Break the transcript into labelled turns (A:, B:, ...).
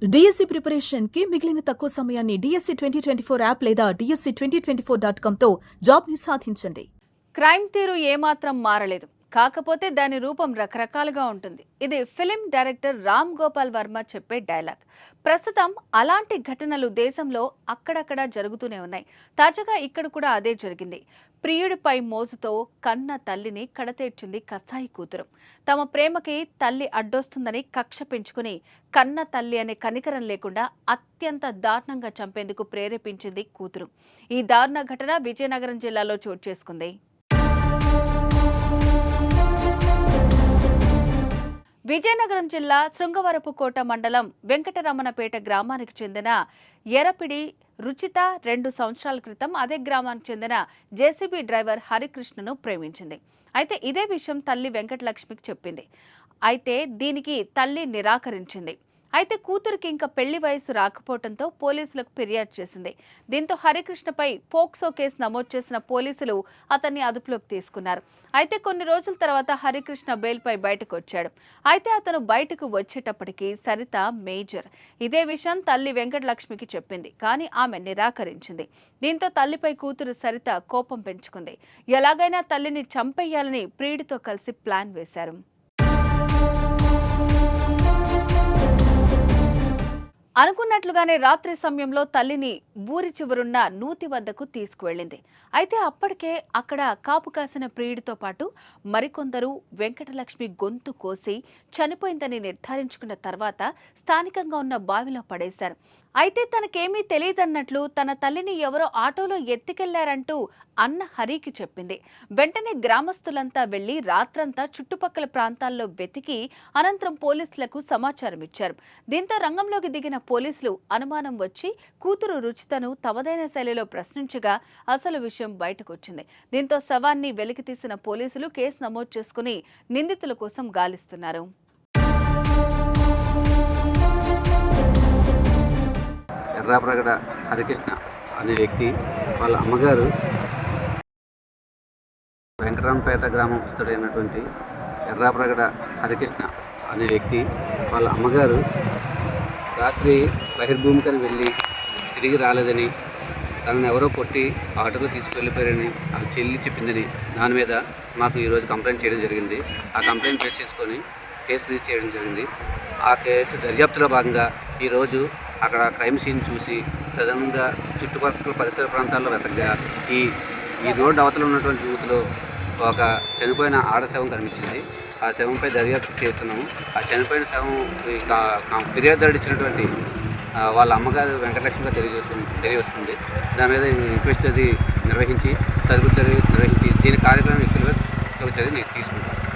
A: DSC preparation కి మిగిలిన తక్కువ సమయాన్ని డిఎస్సి 2024 యాప్ లేదా DSC2024.com తో జాబ్ ని సాధించండి.
B: క్రైమ్ తీరు ఏమాత్రం మారలేదు. కాకపోతే దాని రూపం రకరకాలుగా ఉంటుంది. ఇది ఫిలిం డైరెక్టర్ రామ్ గోపాల్ వర్మ చెప్పే డైలాగ్. ప్రస్తుతం అలాంటి ఘటనలు దేశంలో అక్కడక్కడ జరుగుతూనే ఉన్నాయి. తాజాగా ఇక్కడ కూడా అదే జరిగింది. ప్రియుడిపై మోజుతో కన్న తల్లిని కడతేర్చింది కసాయి కూతురు. తమ ప్రేమకి తల్లి అడ్డొస్తుందని కక్ష పెంచుకుని కన్న తల్లి అనే కనికరం లేకుండా అత్యంత దారుణంగా చంపేందుకు ప్రేరేపించింది కూతురు. ఈ దారుణ ఘటన విజయనగరం జిల్లాలో చోటు చేసుకుంది. విజయనగరం జిల్లా శృంగవరపుకోట మండలం వెంకటరమణపేట గ్రామానికి చెందిన ఎరపిడి రుచిత 2 సంవత్సరాల క్రితం అదే గ్రామానికి చెందిన జేసీబీ డ్రైవర్ హరికృష్ణను ప్రేమించింది. అయితే ఇదే విషయం తల్లి వెంకటలక్ష్మికి చెప్పింది. అయితే దీనికి తల్లి నిరాకరించింది. అయితే కూతురికి ఇంకా పెళ్లి వయసు రాకపోవడంతో పోలీసులకు ఫిర్యాదు చేసింది. దీంతో హరికృష్ణపై పోక్సో కేసు నమోదు చేసిన పోలీసులు అతన్ని అదుపులోకి తీసుకున్నారు. అయితే కొన్ని రోజుల తర్వాత హరికృష్ణ బెయిల్పై బయటకు వచ్చాడు. అయితే అతను బయటకు వచ్చేటప్పటికి సరిత మేజర్ ఇదే విషయం తల్లి వెంకటలక్ష్మికి చెప్పింది. కానీ ఆమె నిరాకరించింది. దీంతో తల్లిపై కూతురు సరిత కోపం పెంచుకుంది. ఎలాగైనా తల్లిని చంపేయాలని ప్రియుడితో కలిసి ప్లాన్ వేశారు. అనుకున్నట్లుగానే రాత్రి సమయంలో తల్లిని ఊరి చివరున్న నూతి వద్దకు తీసుకువెళ్ళింది. అయితే అప్పటికే అక్కడ కాపు కాసిన ప్రియుడితో పాటు మరికొందరు వెంకటలక్ష్మి గొంతు కోసి చనిపోయిందని నిర్ధారించుకున్న తర్వాత స్థానికంగా ఉన్న బావిలో పడేశారు. అయితే తనకేమీ తెలియదన్నట్లు తన తల్లిని ఎవరో ఆటోలో ఎత్తికెళ్లారంటూ అన్న హరికి చెప్పింది. వెంటనే గ్రామస్తులంతా వెళ్లి రాత్రంతా చుట్టుపక్కల ప్రాంతాల్లో వెతికి అనంతరం పోలీసులకు సమాచారం ఇచ్చారు. దీంతో రంగంలోకి దిగిన పోలీసులు అనుమానం వచ్చి కూతురు రుచితను తమదైన శైలిలో ప్రశ్నించగా అసలు విషయం బయటకొచ్చింది. దీంతో శవాన్ని వెలికితీసిన పోలీసులు కేసు నమోదు చేసుకుని నిందితుల కోసం గాలిస్తున్నారు.
C: ఎర్రాప్రగడ హరికృష్ణ అనే వ్యక్తి వాళ్ళ అమ్మగారు వెంకటరామపేట గ్రామస్తుడైనటువంటి ఎర్రాప్రగడ హరికృష్ణ అనే వ్యక్తి వాళ్ళ అమ్మగారు రాత్రి బహిర్భూమికని వెళ్ళి తిరిగి రాలేదని, తనను ఎవరో కొట్టి ఆటోలో తీసుకువెళ్ళిపోయారని ఆ చెల్లి చెప్పిందని దాని మీద మాకు ఈరోజు కంప్లైంట్ చేయడం జరిగింది. ఆ కంప్లైంట్ బేస్ చేసుకొని కేసు రిజిస్టర్ చేయడం జరిగింది. ఆ కేసు దర్యాప్తులో భాగంగా ఈరోజు అక్కడ క్రైమ్ సీన్ చూసి ప్రధానంగా చుట్టుపక్కల పరిసర ప్రాంతాల్లో వెతకగా ఈ రోడ్డు అవతల ఉన్నటువంటి యూత్లో ఒక చనిపోయిన ఆడ శవం కనిపించింది. ఆ శవంపై దర్యాప్తు చేస్తున్నాము. ఆ చనిపోయిన శవం ఫిర్యాదు ఇచ్చినటువంటి వాళ్ళ అమ్మగారు వెంకటలక్ష్మిగా తెలియవస్తుంది. దాని మీద ఇన్క్వెస్ట్ అది నిర్వహించి తదుపరి నిర్వహించి దీని కార్యక్రమం వ్యక్తులుగా చర్య తీసుకుంటాం.